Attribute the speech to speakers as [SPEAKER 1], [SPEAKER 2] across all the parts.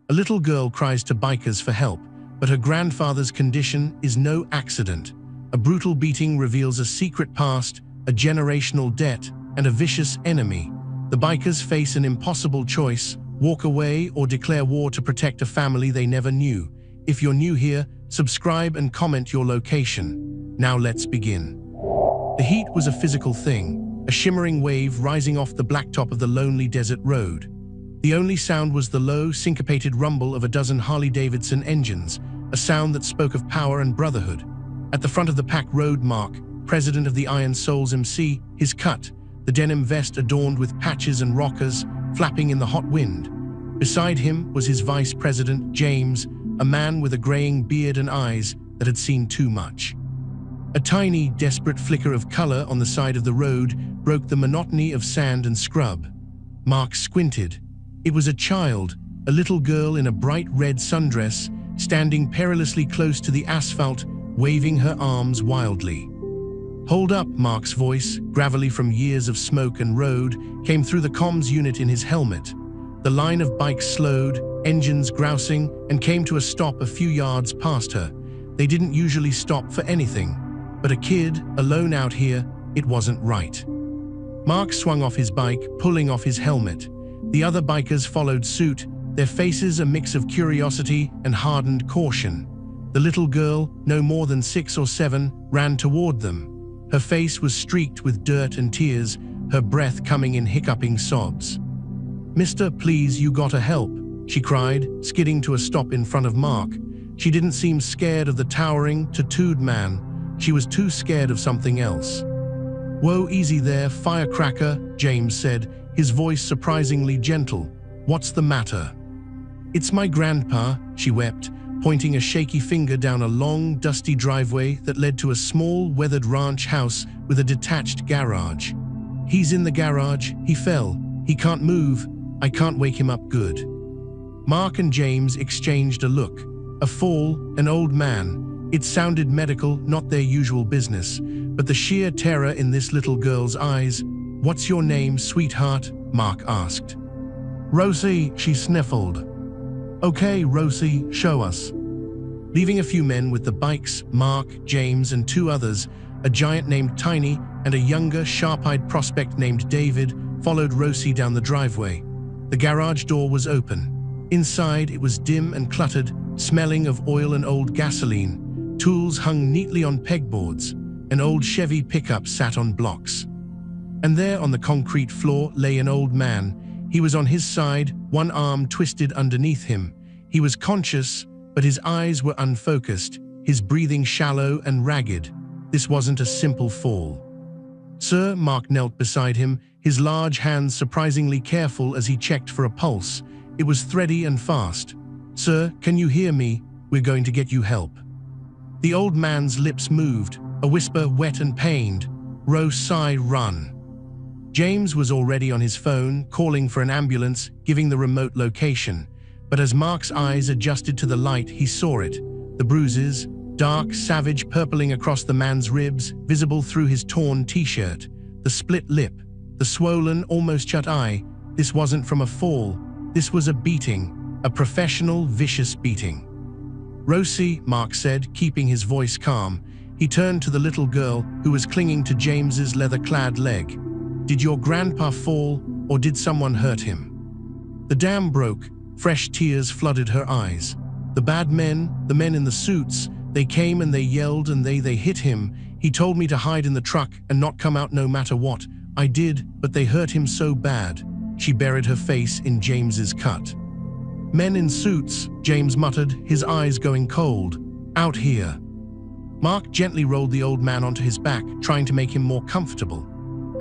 [SPEAKER 1] A little girl cries to bikers for help, but her grandfather's condition is no accident. A brutal beating reveals a secret past, a generational debt, and a vicious enemy. The bikers face an impossible choice: walk away or declare war to protect a family they never knew. If you're new here, subscribe and comment your location. Now let's begin. The heat was a physical thing, a shimmering wave rising off the blacktop of the lonely desert road. The only sound was the low, syncopated rumble of a dozen Harley-Davidson engines, a sound that spoke of power and brotherhood. At the front of the pack rode Mark, president of the Iron Souls MC, his cut, the denim vest adorned with patches and rockers, flapping in the hot wind. Beside him was his vice president, James, a man with a graying beard and eyes that had seen too much. A tiny, desperate flicker of color on the side of the road broke the monotony of sand and scrub. Mark squinted. It was a child, a little girl in a bright red sundress, standing perilously close to the asphalt, waving her arms wildly. "Hold up," Mark's voice, gravelly from years of smoke and road, came through the comms unit in his helmet. The line of bikes slowed, engines grousing, and came to a stop a few yards past her. They didn't usually stop for anything, but a kid, alone out here, it wasn't right. Mark swung off his bike, pulling off his helmet. The other bikers followed suit, their faces a mix of curiosity and hardened caution. The little girl, no more than 6 or 7, ran toward them. Her face was streaked with dirt and tears, her breath coming in hiccuping sobs. "Mister, please, you gotta help," she cried, skidding to a stop in front of Mark. She didn't seem scared of the towering, tattooed man. She was too scared of something else. "Whoa, easy there, firecracker," James said, his voice surprisingly gentle. "What's the matter?" "It's my grandpa," she wept, pointing a shaky finger down a long, dusty driveway that led to a small, weathered ranch house with a detached garage. "He's in the garage. He fell. He can't move. I can't wake him up good." Mark and James exchanged a look. A fall, an old man. It sounded medical, not their usual business, but the sheer terror in this little girl's eyes. "What's your name, sweetheart?" Mark asked. "Rosie," she sniffled. "Okay, Rosie, show us." Leaving a few men with the bikes, Mark, James, and 2 others, a giant named Tiny and a younger, sharp-eyed prospect named David, followed Rosie down the driveway. The garage door was open. Inside, it was dim and cluttered, smelling of oil and old gasoline. Tools hung neatly on pegboards. An old Chevy pickup sat on blocks. And there on the concrete floor lay an old man. He was on his side, one arm twisted underneath him. He was conscious, but his eyes were unfocused, his breathing shallow and ragged. This wasn't a simple fall. "Sir," Mark knelt beside him, his large hands surprisingly careful as he checked for a pulse. It was thready and fast. "Sir, can you hear me? We're going to get you help." The old man's lips moved, a whisper wet and pained. "Rosie, run." James was already on his phone, calling for an ambulance, giving the remote location. But as Mark's eyes adjusted to the light, he saw it. The bruises, dark, savage, purpling across the man's ribs, visible through his torn t-shirt. The split lip, the swollen, almost shut eye. This wasn't from a fall. This was a beating, a professional, vicious beating. "Rosie," Mark said, keeping his voice calm. He turned to the little girl who was clinging to James's leather-clad leg. "Did your grandpa fall, or did someone hurt him?" The dam broke. Fresh tears flooded her eyes. "The bad men, the men in the suits, they came and they yelled and they hit him. He told me to hide in the truck and not come out no matter what. I did, but they hurt him so bad." She buried her face in James's cut. "Men in suits," James muttered, his eyes going cold. "Out here." Mark gently rolled the old man onto his back, trying to make him more comfortable.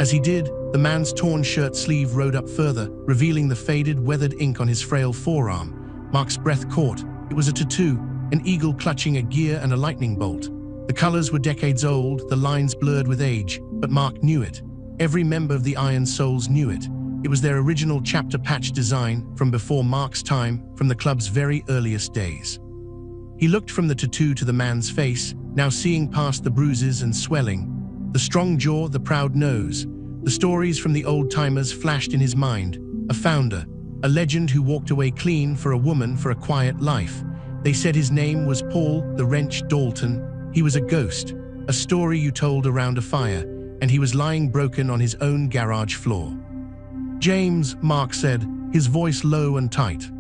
[SPEAKER 1] As he did, the man's torn shirt sleeve rode up further, revealing the faded, weathered ink on his frail forearm. Mark's breath caught. It was a tattoo, an eagle clutching a gear and a lightning bolt. The colors were decades old, the lines blurred with age, but Mark knew it. Every member of the Iron Souls knew it. It was their original chapter patch design, from before Mark's time, from the club's very earliest days. He looked from the tattoo to the man's face, now seeing past the bruises and swelling. The strong jaw, the proud nose. The stories from the old-timers flashed in his mind. A founder, a legend who walked away clean for a woman for a quiet life. They said his name was Paul the Wrench Dalton. He was a ghost, a story you told around a fire, and he was lying broken on his own garage floor. James, Mark said, his voice low and tight.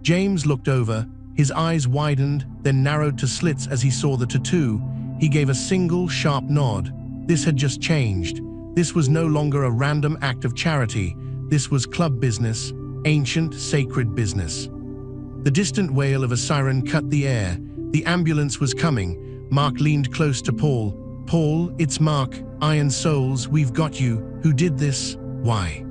[SPEAKER 1] James looked over, his eyes widened, then narrowed to slits as he saw the tattoo. He gave a single, sharp nod. This had just changed. This was no longer a random act of charity. This was club business, ancient, sacred business. The distant wail of a siren cut the air. The ambulance was coming. Mark leaned close to Paul. "Paul, it's Mark. Iron Souls, we've got you. Who did this? Why?"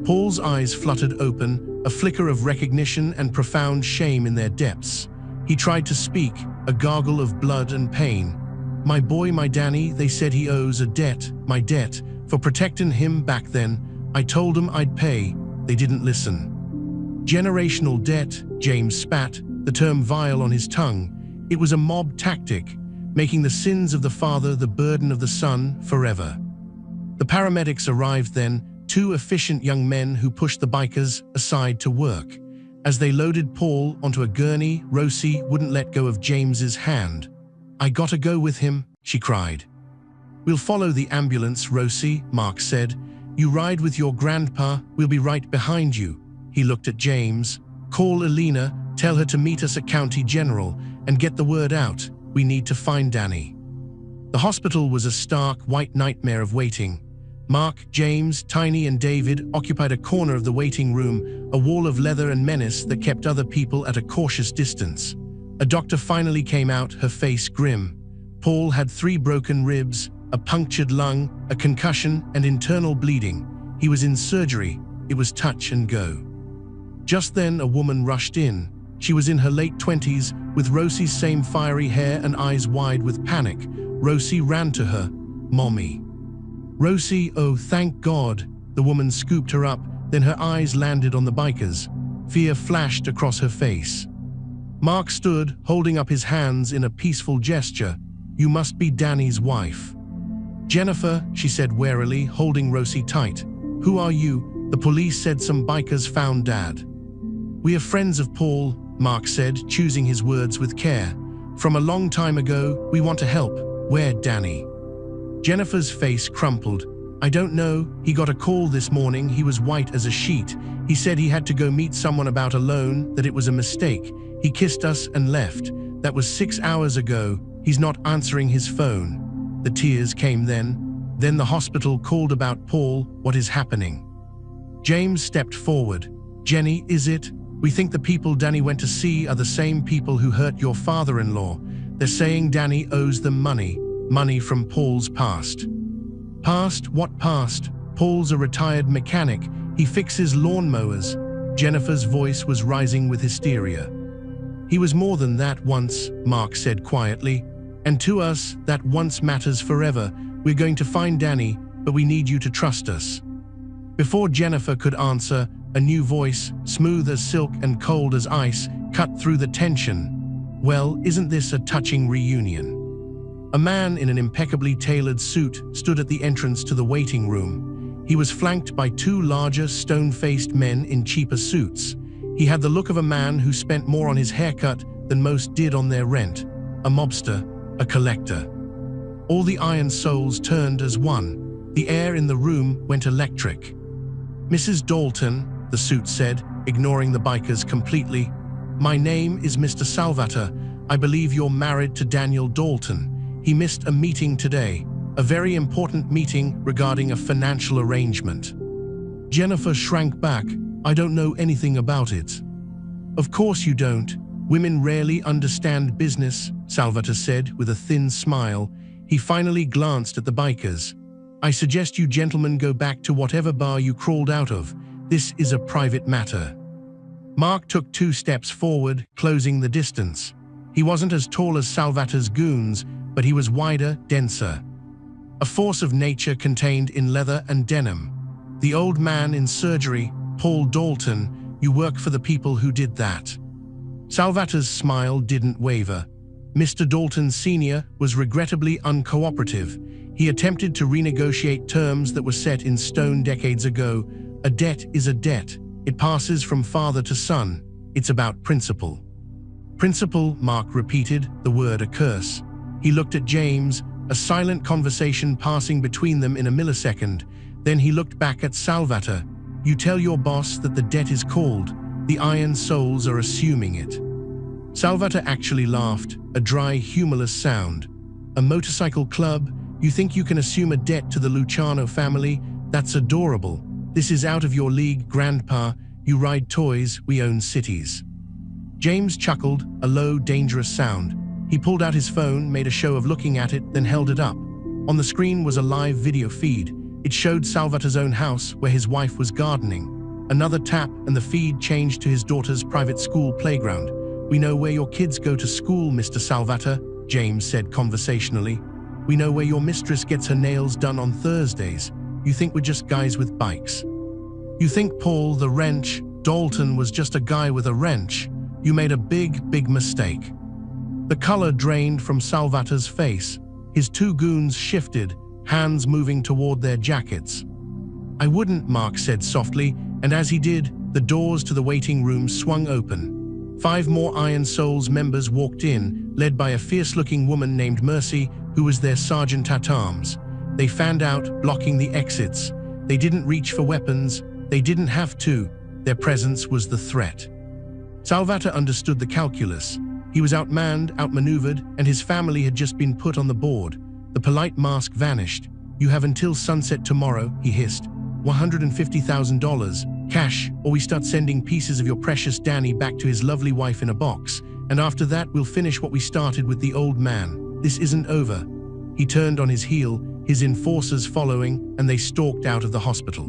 [SPEAKER 1] Paul's eyes fluttered open, a flicker of recognition and profound shame in their depths. He tried to speak, a gargle of blood and pain. "My boy, my Danny, they said he owes a debt, my debt, for protecting him back then. I told them I'd pay. They didn't listen." Generational debt, James spat, the term vile on his tongue. It was a mob tactic, making the sins of the father the burden of the son forever. The paramedics arrived then, two efficient young men who pushed the bikers aside to work. As they loaded Paul onto a gurney, Rosie wouldn't let go of James's hand. "I gotta go with him," she cried. "We'll follow the ambulance, Rosie," Mark said. "You ride with your grandpa, we'll be right behind you." He looked at James. "Call Elena, tell her to meet us at County General, and get the word out. We need to find Danny." The hospital was a stark, white nightmare of waiting. Mark, James, Tiny, and David occupied a corner of the waiting room, a wall of leather and menace that kept other people at a cautious distance. A doctor finally came out, her face grim. Paul had 3 broken ribs, a punctured lung, a concussion, and internal bleeding. He was in surgery. It was touch and go. Just then, a woman rushed in. She was in her late 20s, with Rosie's same fiery hair and eyes wide with panic. Rosie ran to her. "Mommy." "Rosie, oh, thank God." The woman scooped her up, then her eyes landed on the bikers. Fear flashed across her face. Mark stood, holding up his hands in a peaceful gesture. "You must be Danny's wife." "Jennifer," she said warily, holding Rosie tight. "Who are you?" "The police said some bikers found Dad." "We are friends of Paul," Mark said, choosing his words with care. "From a long time ago, we want to help. Where, Danny?" Jennifer's face crumpled. "I don't know. He got a call this morning. He was white as a sheet. He said he had to go meet someone about a loan, that it was a mistake. He kissed us and left. That was 6 hours ago. He's not answering his phone." The tears came then. Then the hospital called about Paul. "What is happening?" James stepped forward. "Jenny, is it? We think the people Danny went to see are the same people who hurt your father-in-law. They're saying Danny owes them money. Money from Paul's past." "Past? What past? Paul's a retired mechanic. He fixes lawnmowers." Jennifer's voice was rising with hysteria. "He was more than that once," Mark said quietly. "And to us, that once matters forever. We're going to find Danny, but we need you to trust us." Before Jennifer could answer, a new voice, smooth as silk and cold as ice, cut through the tension. "Well, isn't this a touching reunion?" A man in an impeccably tailored suit stood at the entrance to the waiting room. He was flanked by 2 larger, stone-faced men in cheaper suits. He had the look of a man who spent more on his haircut than most did on their rent. A mobster, a collector. All the Iron Souls turned as one. The air in the room went electric. "Mrs. Dalton," the suit said, ignoring the bikers completely. "My name is Mr. Salvator. I believe you're married to Daniel Dalton. He missed a meeting today, a very important meeting regarding a financial arrangement." Jennifer shrank back. "I don't know anything about it." "Of course you don't. Women rarely understand business," Salvator said with a thin smile. He finally glanced at the bikers. "I suggest you gentlemen go back to whatever bar you crawled out of. This is a private matter." Mark took 2 steps forward, closing the distance. He wasn't as tall as Salvator's goons, but he was wider, denser. A force of nature contained in leather and denim. "The old man in surgery, Paul Dalton, you work for the people who did that." Salvator's smile didn't waver. Mr. Dalton Sr. was regrettably uncooperative. He attempted to renegotiate terms that were set in stone decades ago. A debt is a debt. It passes from father to son. It's about principle. Principle, Mark repeated, the word a curse. He looked at James, a silent conversation passing between them in a millisecond. Then he looked back at Salvatore. You tell your boss that the debt is called. The Iron Souls are assuming it. Salvatore actually laughed, a dry, humorless sound. A motorcycle club? You think you can assume a debt to the Luciano family? That's adorable. This is out of your league, Grandpa. You ride toys, we own cities. James chuckled, a low, dangerous sound. He pulled out his phone, made a show of looking at it, then held it up. On the screen was a live video feed. It showed Salvatore's own house, where his wife was gardening. Another tap, and the feed changed to his daughter's private school playground. We know where your kids go to school, Mr. Salvatore, James said conversationally. We know where your mistress gets her nails done on Thursdays. You think we're just guys with bikes. You think Paul the wrench Dalton was just a guy with a wrench. You made a big, big mistake. The color drained from Salvatore's face. His two goons shifted, hands moving toward their jackets. I wouldn't, Mark said softly, and as he did, the doors to the waiting room swung open. 5 more Iron Souls members walked in, led by a fierce-looking woman named Mercy, who was their sergeant at arms. They fanned out, blocking the exits. They didn't reach for weapons. They didn't have to. Their presence was the threat. Salvatore understood the calculus. He was outmanned, outmaneuvered, and his family had just been put on the board. The polite mask vanished. You have until sunset tomorrow, he hissed. $150,000, cash, or we start sending pieces of your precious Danny back to his lovely wife in a box. And after that, we'll finish what we started with the old man. This isn't over. He turned on his heel, his enforcers following, and they stalked out of the hospital.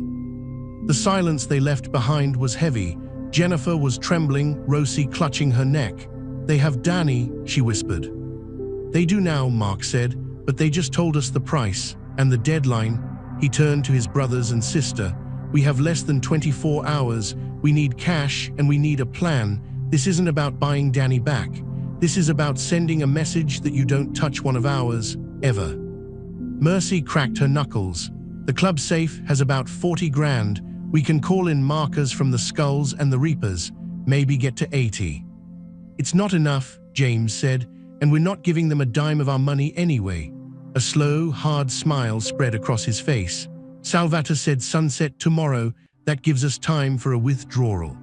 [SPEAKER 1] The silence they left behind was heavy. Jennifer was trembling, Rosie clutching her neck. They have Danny, she whispered. They do now, Mark said, but they just told us the price and the deadline. He turned to his brothers and sister. We have less than 24 hours. We need cash and we need a plan. This isn't about buying Danny back. This is about sending a message that you don't touch one of ours, ever. Mercy cracked her knuckles. The club safe has about 40 grand. We can call in markers from the Skulls and the Reapers, maybe get to 80. It's not enough, James said, and we're not giving them a dime of our money anyway. A slow, hard smile spread across his face. Salvatore said sunset tomorrow. That gives us time for a withdrawal.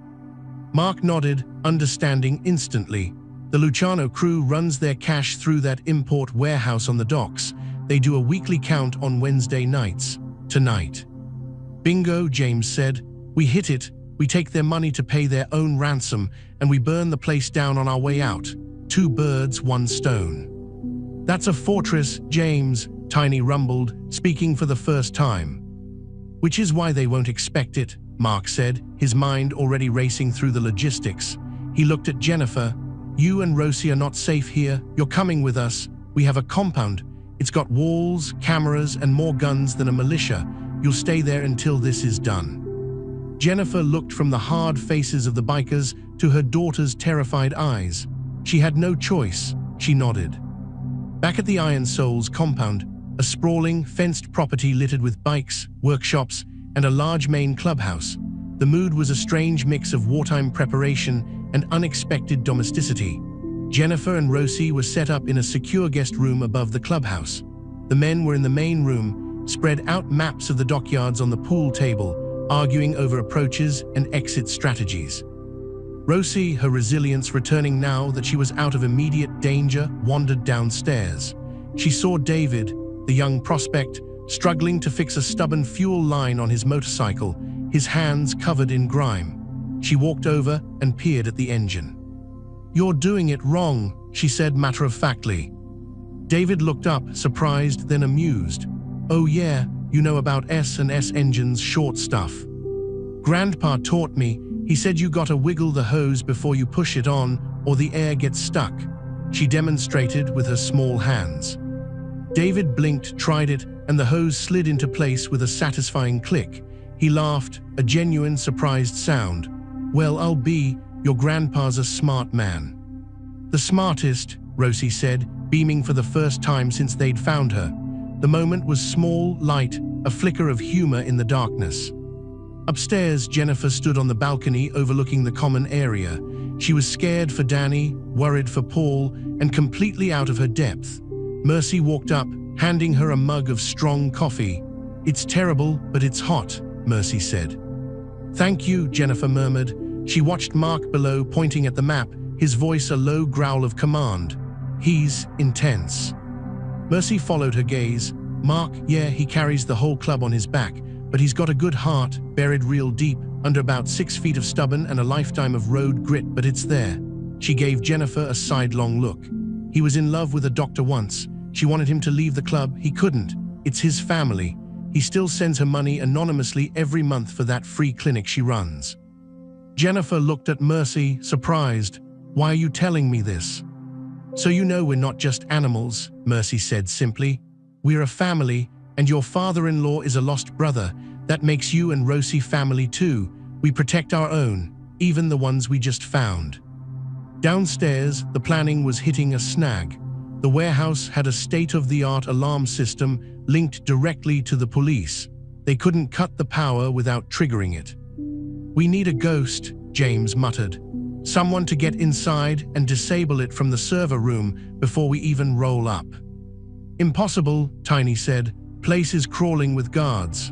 [SPEAKER 1] Mark nodded, understanding instantly. The Luciano crew runs their cash through that import warehouse on the docks. They do a weekly count on Wednesday nights. Tonight. Bingo, James said. We hit it. We take their money to pay their own ransom, and we burn the place down on our way out. 2 birds, 1 stone. That's a fortress, James, Tiny rumbled, speaking for the first time. Which is why they won't expect it, Mark said, his mind already racing through the logistics. He looked at Jennifer. You and Rosie are not safe here. You're coming with us. We have a compound. It's got walls, cameras, and more guns than a militia. You'll stay there until this is done. Jennifer looked from the hard faces of the bikers to her daughter's terrified eyes. She had no choice. She nodded. Back at the Iron Souls compound, a sprawling, fenced property littered with bikes, workshops, and a large main clubhouse. The mood was a strange mix of wartime preparation and unexpected domesticity. Jennifer and Rosie were set up in a secure guest room above the clubhouse. The men were in the main room, spread out maps of the dockyards on the pool table, arguing over approaches and exit strategies. Rosie, her resilience returning now that she was out of immediate danger, wandered downstairs. She saw David, the young prospect, struggling to fix a stubborn fuel line on his motorcycle, his hands covered in grime. She walked over and peered at the engine. You're doing it wrong, she said matter-of-factly. David looked up, surprised then amused. Oh yeah, you know about S&S engines, short stuff. Grandpa taught me. He said you gotta wiggle the hose before you push it on, or the air gets stuck. She demonstrated with her small hands. David blinked, tried it, and the hose slid into place with a satisfying click. He laughed, a genuine surprised sound. Well, I'll be. Your grandpa's a smart man. The smartest, Rosie said, beaming for the first time since they'd found her. The moment was small, light, a flicker of humor in the darkness. Upstairs, Jennifer stood on the balcony overlooking the common area. She was scared for Danny, worried for Paul, and completely out of her depth. Mercy walked up, handing her a mug of strong coffee. "It's terrible, but it's hot," Mercy said. "Thank you," Jennifer murmured. She watched Mark below, pointing at the map, his voice a low growl of command. "He's intense." Mercy followed her gaze. "Mark, yeah, he carries the whole club on his back, but he's got a good heart, buried real deep, under about 6 feet of stubborn and a lifetime of road grit, but it's there." She gave Jennifer a sidelong look. "He was in love with a doctor once. She wanted him to leave the club. He couldn't. It's his family. He still sends her money anonymously every month for that free clinic she runs." Jennifer looked at Mercy, surprised. "Why are you telling me this?" "So you know we're not just animals," Mercy said simply. "We're a family, and your father-in-law is a lost brother. That makes you and Rosie family too. We protect our own, even the ones we just found." Downstairs, the planning was hitting a snag. The warehouse had a state-of-the-art alarm system linked directly to the police. They couldn't cut the power without triggering it. "We need a ghost," James muttered. "Someone to get inside and disable it from the server room before we even roll up." "Impossible," Tiny said. "Place is crawling with guards."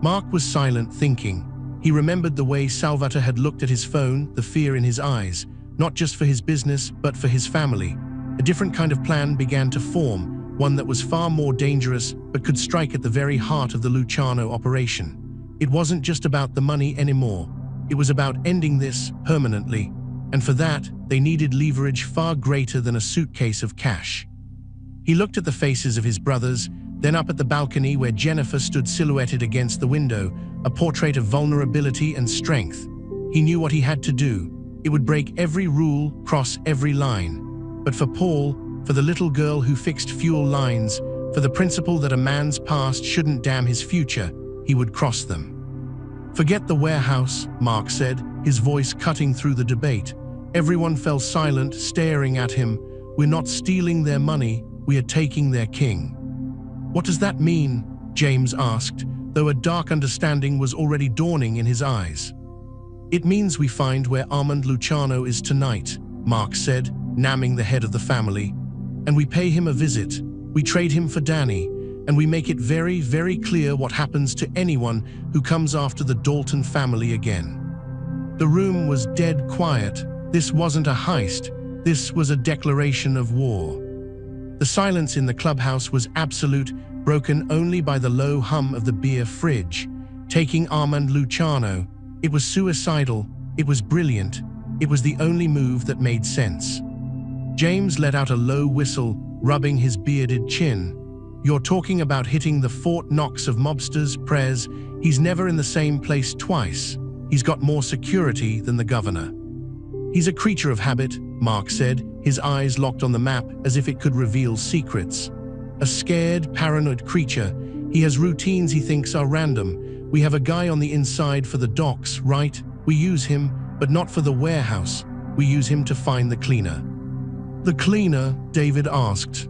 [SPEAKER 1] Mark was silent, thinking. He remembered the way Salvatore had looked at his phone, the fear in his eyes, not just for his business, but for his family. A different kind of plan began to form, one that was far more dangerous but could strike at the very heart of the Luciano operation. It wasn't just about the money anymore. It was about ending this permanently, and for that, they needed leverage far greater than a suitcase of cash. He looked at the faces of his brothers, then up at the balcony where Jennifer stood silhouetted against the window, a portrait of vulnerability and strength. He knew what he had to do. It would break every rule, cross every line. But for Paul, for the little girl who fixed fuel lines, for the principle that a man's past shouldn't damn his future, he would cross them. "Forget the warehouse," Mark said, his voice cutting through the debate. Everyone fell silent, staring at him. "We're not stealing their money, we are taking their king." "What does that mean?" James asked, though a dark understanding was already dawning in his eyes. "It means we find where Armand Luciano is tonight," Mark said, namming the head of the family. "And we pay him a visit. We trade him for Danny, and we make it very, very clear what happens to anyone who comes after the Dalton family again." The room was dead quiet. This wasn't a heist. This was a declaration of war. The silence in the clubhouse was absolute, broken only by the low hum of the beer fridge. Taking Armand Luciano. It was suicidal. It was brilliant. It was the only move that made sense. James let out a low whistle, rubbing his bearded chin. "You're talking about hitting the Fort Knox of mobsters, Prez. He's never in the same place twice. He's got more security than the governor." "He's a creature of habit," Mark said, his eyes locked on the map as if it could reveal secrets. "A scared, paranoid creature. He has routines he thinks are random. We have a guy on the inside for the docks, right? We use him, but not for the warehouse. We use him to find the cleaner." "The cleaner?" David asked.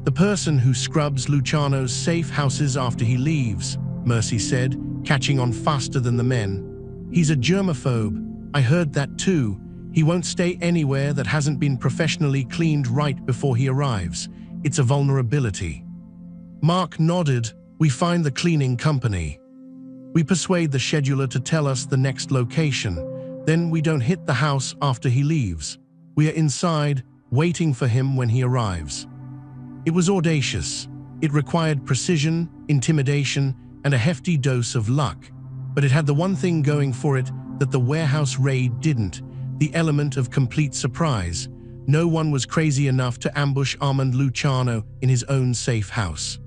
[SPEAKER 1] "The person who scrubs Luciano's safe houses after he leaves," Mercy said, catching on faster than the men. "He's a germaphobe. I heard that too. He won't stay anywhere that hasn't been professionally cleaned right before he arrives. It's a vulnerability." Mark nodded. "We find the cleaning company. We persuade the scheduler to tell us the next location. Then we don't hit the house after he leaves. We are inside, waiting for him when he arrives." It was audacious. It required precision, intimidation, and a hefty dose of luck. But it had the one thing going for it that the warehouse raid didn't: the element of complete surprise. No one was crazy enough to ambush Armand Luciano in his own safe house.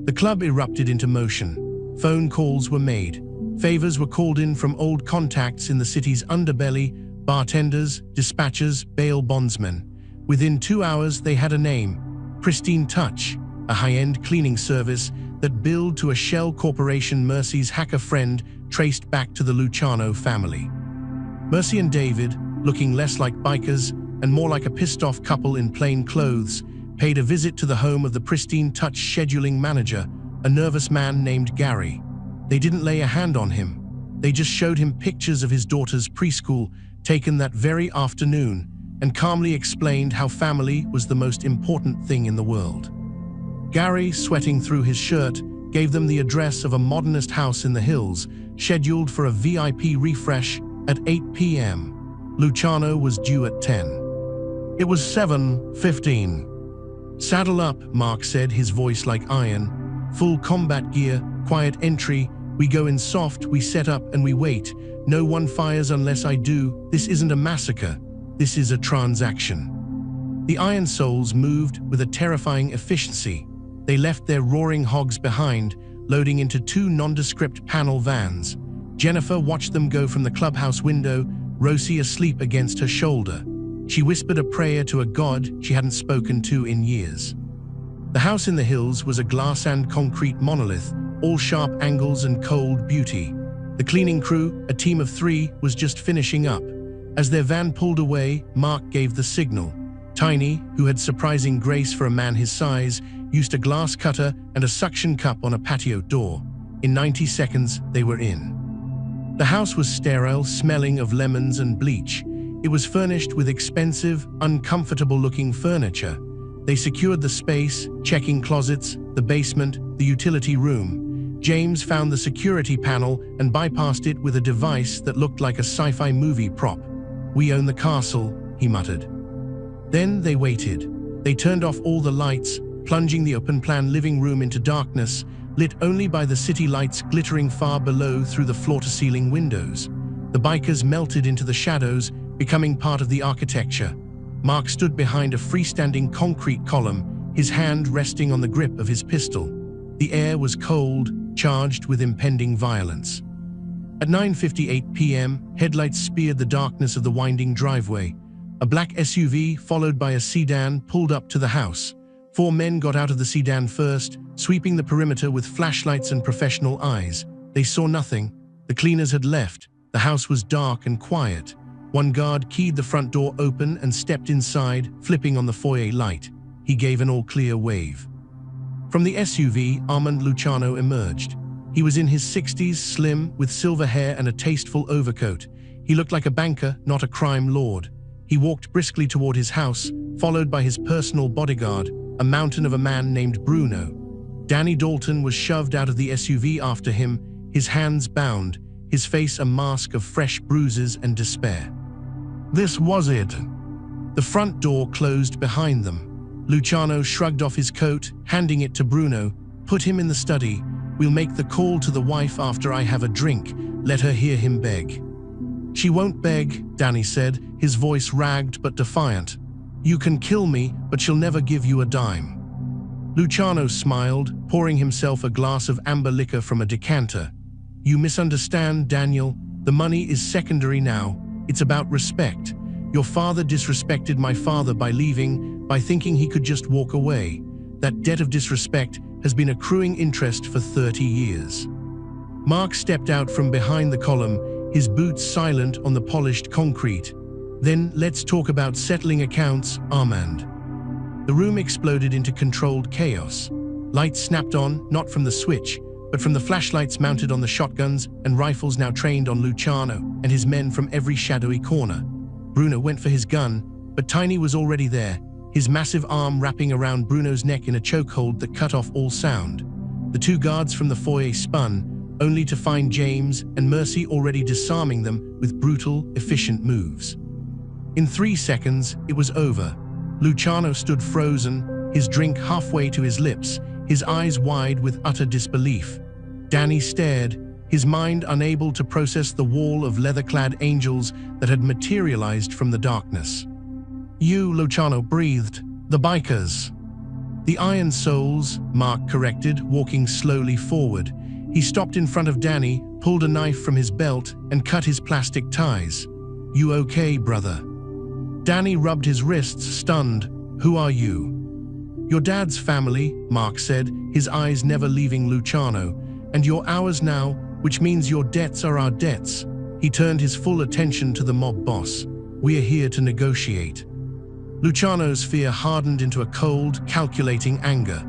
[SPEAKER 1] The club erupted into motion. Phone calls were made. Favors were called in from old contacts in the city's underbelly, bartenders, dispatchers, bail bondsmen. Within 2 hours, they had a name: Pristine Touch, a high-end cleaning service that billed to a shell corporation Mercy's hacker friend traced back to the Luciano family. Mercy and David, looking less like bikers and more like a pissed-off couple in plain clothes, paid a visit to the home of the Pristine Touch scheduling manager, a nervous man named Gary. They didn't lay a hand on him. They just showed him pictures of his daughter's preschool taken that very afternoon and calmly explained how family was the most important thing in the world. Gary, sweating through his shirt, gave them the address of a modernist house in the hills, scheduled for a VIP refresh at 8 p.m. Luciano was due at 10. It was 7:15. "Saddle up," Mark said, his voice like iron. "Full combat gear, quiet entry. We go in soft, we set up and we wait. No one fires unless I do. This isn't a massacre. This is a transaction." The Iron Souls moved with a terrifying efficiency. They left their roaring hogs behind, loading into two nondescript panel vans. Jennifer watched them go from the clubhouse window, Rosie asleep against her shoulder. She whispered a prayer to a god she hadn't spoken to in years. The house in the hills was a glass and concrete monolith, all sharp angles and cold beauty. The cleaning crew, a team of 3, was just finishing up. As their van pulled away, Mark gave the signal. Tiny, who had surprising grace for a man his size, used a glass cutter and a suction cup on a patio door. In 90 seconds, they were in. The house was sterile, smelling of lemons and bleach. It was furnished with expensive, uncomfortable-looking furniture. They secured the space, checking closets, the basement, the utility room. James found the security panel and bypassed it with a device that looked like a sci-fi movie prop. "We own the castle," he muttered. Then they waited. They turned off all the lights, plunging the open-plan living room into darkness, lit only by the city lights glittering far below through the floor-to-ceiling windows. The bikers melted into the shadows, becoming part of the architecture. Mark stood behind a freestanding concrete column, his hand resting on the grip of his pistol. The air was cold, charged with impending violence. At 9:58 p.m., headlights speared the darkness of the winding driveway. A black SUV, followed by a sedan, pulled up to the house. 4 men got out of the sedan first, sweeping the perimeter with flashlights and professional eyes. They saw nothing. The cleaners had left. The house was dark and quiet. One guard keyed the front door open and stepped inside, flipping on the foyer light. He gave an all-clear wave. From the SUV, Armand Luciano emerged. He was in his 60s, slim, with silver hair and a tasteful overcoat. He looked like a banker, not a crime lord. He walked briskly toward his house, followed by his personal bodyguard, a mountain of a man named Bruno. Danny Dalton was shoved out of the SUV after him, his hands bound, his face a mask of fresh bruises and despair. This was it. The front door closed behind them. Luciano shrugged off his coat, handing it to Bruno. "Put him in the study. We'll make the call to the wife after I have a drink. Let her hear him beg." "She won't beg," Danny said, his voice ragged but defiant. "You can kill me, but she'll never give you a dime." Luciano smiled, pouring himself a glass of amber liquor from a decanter. "You misunderstand, Daniel. The money is secondary now. It's about respect. Your father disrespected my father by leaving, by thinking he could just walk away. That debt of disrespect has been accruing interest for 30 years. Mark stepped out from behind the column, his boots silent on the polished concrete. "Then let's talk about settling accounts, Armand." The room exploded into controlled chaos. Lights snapped on, not from the switch, but from the flashlights mounted on the shotguns and rifles now trained on Luciano and his men from every shadowy corner. Bruno went for his gun, but Tiny was already there, his massive arm wrapping around Bruno's neck in a chokehold that cut off all sound. The 2 guards from the foyer spun, only to find James and Mercy already disarming them with brutal, efficient moves. In 3 seconds, it was over. Luciano stood frozen, his drink halfway to his lips, his eyes wide with utter disbelief. Danny stared, his mind unable to process the wall of leather-clad angels that had materialized from the darkness. "You," Luciano breathed. "The bikers." "The Iron Souls," Mark corrected, walking slowly forward. He stopped in front of Danny, pulled a knife from his belt, and cut his plastic ties. "You okay, brother?" Danny rubbed his wrists, stunned. "Who are you?" "Your dad's family," Mark said, his eyes never leaving Luciano. "And you're ours now, which means your debts are our debts." He turned his full attention to the mob boss. "We're here to negotiate." Luciano's fear hardened into a cold, calculating anger.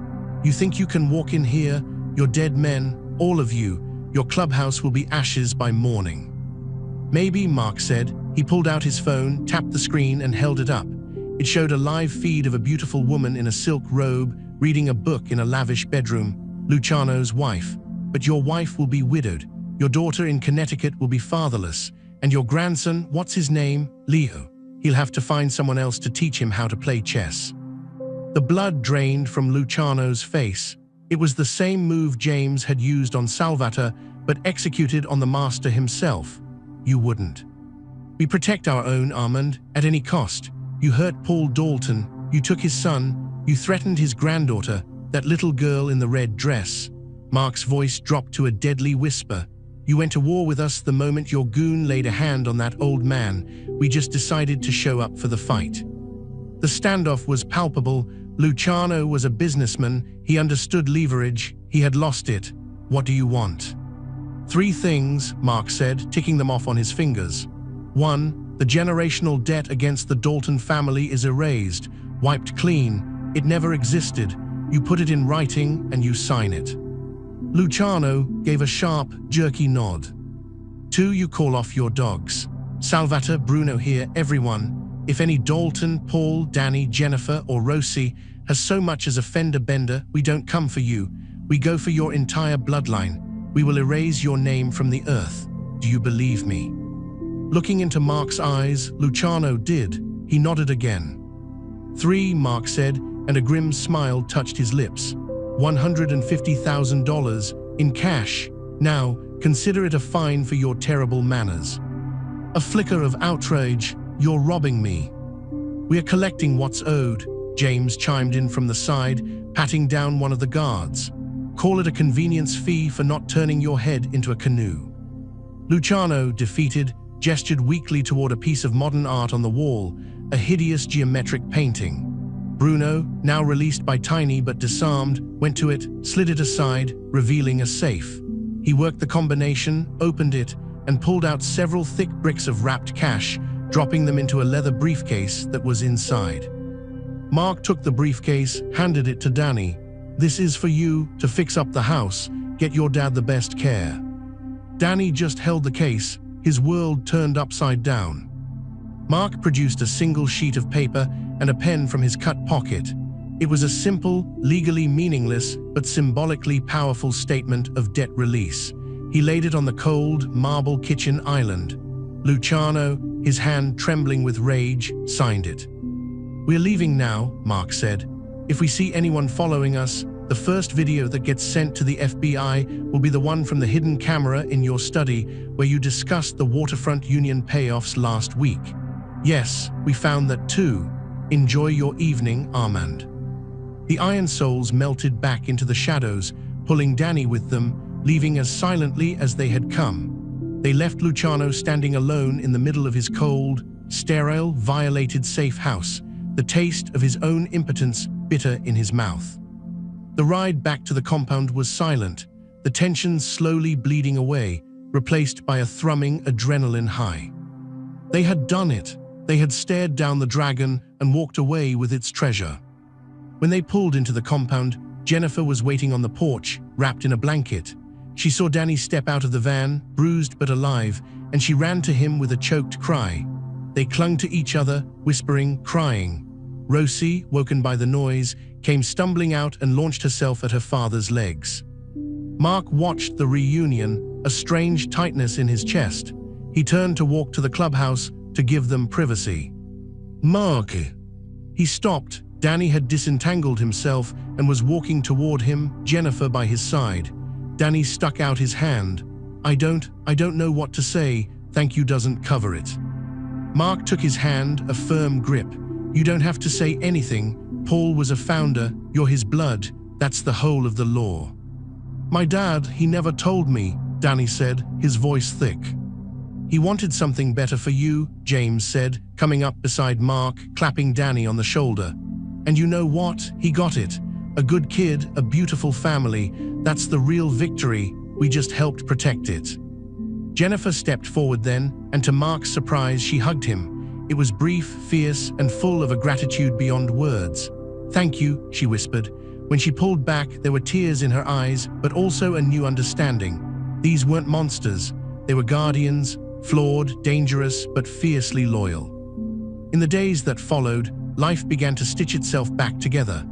[SPEAKER 1] "You think you can walk in here, you're dead men, all of you, your clubhouse will be ashes by morning." "Maybe," Mark said. He pulled out his phone, tapped the screen, and held it up. It showed a live feed of a beautiful woman in a silk robe, reading a book in a lavish bedroom, Luciano's wife. "But your wife will be widowed. Your daughter in Connecticut will be fatherless. And your grandson, what's his name? Leo. He'll have to find someone else to teach him how to play chess." The blood drained from Luciano's face. It was the same move James had used on Salvatore, but executed on the master himself. "You wouldn't." "We protect our own, Armand, at any cost. You hurt Paul Dalton. You took his son. You threatened his granddaughter, that little girl in the red dress." Mark's voice dropped to a deadly whisper. "You went to war with us the moment your goon laid a hand on that old man. We just decided to show up for the fight." The standoff was palpable. Luciano was a businessman. He understood leverage. He had lost it. "What do you want?" "Three things," Mark said, ticking them off on his fingers. 1. The generational debt against the Dalton family is erased, wiped clean. It never existed. You put it in writing and you sign it. Luciano gave a sharp, jerky nod. 2. You call off your dogs. Salvatore, Bruno here, everyone. If any Dalton, Paul, Danny, Jennifer, or Rosie has so much as a fender bender, we don't come for you. We go for your entire bloodline. We will erase your name from the earth. Do you believe me? Looking into Mark's eyes, Luciano did. He nodded again. 3, Mark said, and a grim smile touched his lips. $150,000 in cash. Now, consider it a fine for your terrible manners. A flicker of outrage. You're robbing me. We're collecting what's owed, James chimed in from the side, patting down one of the guards. Call it a convenience fee for not turning your head into a canoe. Luciano, defeated, gestured weakly toward a piece of modern art on the wall, a hideous geometric painting. Bruno, now released by Tiny but disarmed, went to it, slid it aside, revealing a safe. He worked the combination, opened it, and pulled out several thick bricks of wrapped cash, dropping them into a leather briefcase that was inside. Mark took the briefcase, handed it to Danny. "This is for you, to fix up the house, get your dad the best care." Danny just held the case, his world turned upside down. Mark produced a single sheet of paper and a pen from his cut pocket. It was a simple, legally meaningless, but symbolically powerful statement of debt release. He laid it on the cold, marble kitchen island. Luciano, his hand trembling with rage, signed it. "We're leaving now," Mark said. "If we see anyone following us, the first video that gets sent to the FBI will be the one from the hidden camera in your study where you discussed the waterfront union payoffs last week. Yes, we found that too. Enjoy your evening, Armand." The Iron Souls melted back into the shadows, pulling Danny with them, leaving as silently as they had come. They left Luciano standing alone in the middle of his cold, sterile, violated safe house, the taste of his own impotence bitter in his mouth. The ride back to the compound was silent, the tension slowly bleeding away, replaced by a thrumming adrenaline high. They had done it. They had stared down the dragon and walked away with its treasure. When they pulled into the compound, Jennifer was waiting on the porch, wrapped in a blanket. She saw Danny step out of the van, bruised but alive, and she ran to him with a choked cry. They clung to each other, whispering, crying. Rosie, woken by the noise, came stumbling out and launched herself at her father's legs. Mark watched the reunion, a strange tightness in his chest. He turned to walk to the clubhouse to give them privacy. "Mark!" He stopped. Danny had disentangled himself and was walking toward him, Jennifer by his side. Danny stuck out his hand. I don't know what to say. Thank you doesn't cover it." Mark took his hand, a firm grip. "You don't have to say anything. Paul was a founder. You're his blood. That's the whole of the law." "My dad, he never told me," Danny said, his voice thick. "He wanted something better for you," James said, coming up beside Mark, clapping Danny on the shoulder. "And you know what? He got it. A good kid, a beautiful family. That's the real victory. We just helped protect it." Jennifer stepped forward then, and to Mark's surprise, she hugged him. It was brief, fierce, and full of a gratitude beyond words. "Thank you," she whispered. When she pulled back, there were tears in her eyes, but also a new understanding. These weren't monsters, they were guardians, flawed, dangerous, but fiercely loyal. In the days that followed, life began to stitch itself back together.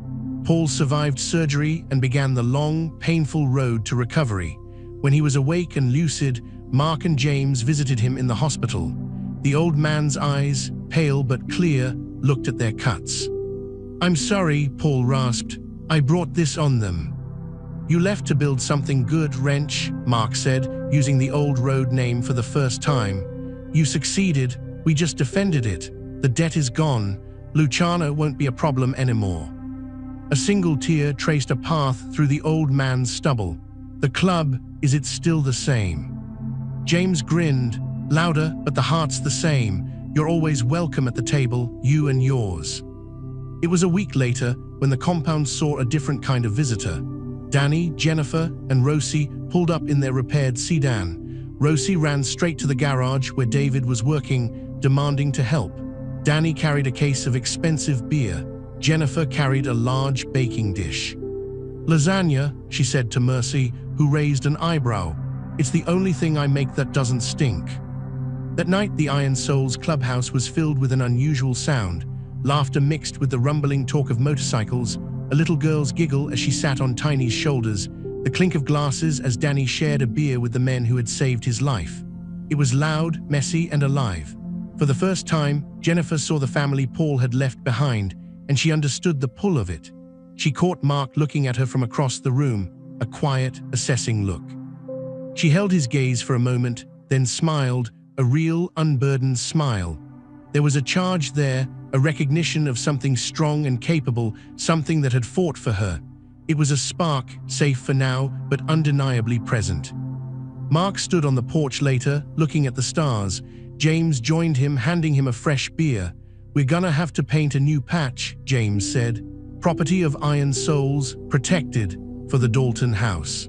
[SPEAKER 1] Paul survived surgery and began the long, painful road to recovery. When he was awake and lucid, Mark and James visited him in the hospital. The old man's eyes, pale but clear, looked at their cuts. "I'm sorry," Paul rasped. "I brought this on them." "You left to build something good, Wrench," Mark said, using the old road name for the first time. "You succeeded, we just defended it. The debt is gone. Luciano won't be a problem anymore." A single tear traced a path through the old man's stubble. "The club, is it still the same?" James grinned. "Louder, but the heart's the same. You're always welcome at the table, you and yours." It was a week later when the compound saw a different kind of visitor. Danny, Jennifer, and Rosie pulled up in their repaired sedan. Rosie ran straight to the garage where David was working, demanding to help. Danny carried a case of expensive beer. Jennifer carried a large baking dish. "Lasagna," she said to Mercy, who raised an eyebrow. "It's the only thing I make that doesn't stink." That night, the Iron Souls clubhouse was filled with an unusual sound. Laughter mixed with the rumbling talk of motorcycles, a little girl's giggle as she sat on Tiny's shoulders, the clink of glasses as Danny shared a beer with the men who had saved his life. It was loud, messy, and alive. For the first time, Jennifer saw the family Paul had left behind, and she understood the pull of it. She caught Mark looking at her from across the room, a quiet, assessing look. She held his gaze for a moment, then smiled, a real, unburdened smile. There was a charge there, a recognition of something strong and capable, something that had fought for her. It was a spark, safe for now, but undeniably present. Mark stood on the porch later, looking at the stars. James joined him, handing him a fresh beer. "We're gonna have to paint a new patch," James said. "Property of Iron Souls, protected, for the Dalton house."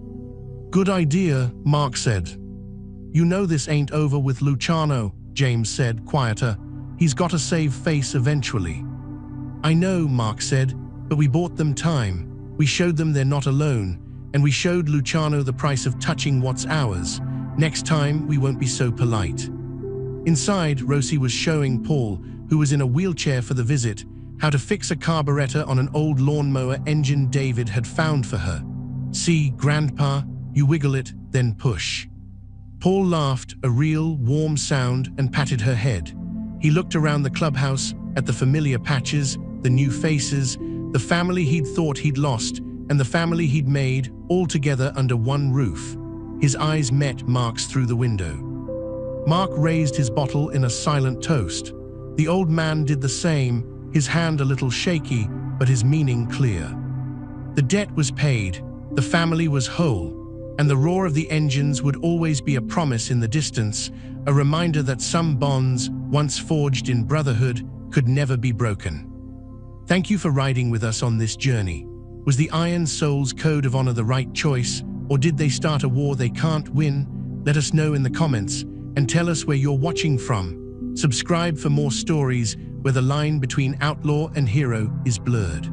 [SPEAKER 1] "Good idea," Mark said. "You know this ain't over with Luciano," James said, quieter. "He's gotta save face eventually." "I know," Mark said, "but we bought them time. We showed them they're not alone, and we showed Luciano the price of touching what's ours. Next time, we won't be so polite." Inside, Rosie was showing Paul, who was in a wheelchair for the visit, how to fix a carburetor on an old lawnmower engine David had found for her. "See, Grandpa, you wiggle it, then push." Paul laughed, a real, warm sound, and patted her head. He looked around the clubhouse, at the familiar patches, the new faces, the family he'd thought he'd lost, and the family he'd made, all together under one roof. His eyes met Mark's through the window. Mark raised his bottle in a silent toast. The old man did the same, his hand a little shaky, but his meaning clear. The debt was paid, the family was whole, and the roar of the engines would always be a promise in the distance, a reminder that some bonds, once forged in Brotherhood, could never be broken. Thank you for riding with us on this journey. Was the Iron Souls Code of Honor the right choice, or did they start a war they can't win? Let us know in the comments, and tell us where you're watching from. Subscribe for more stories where the line between outlaw and hero is blurred.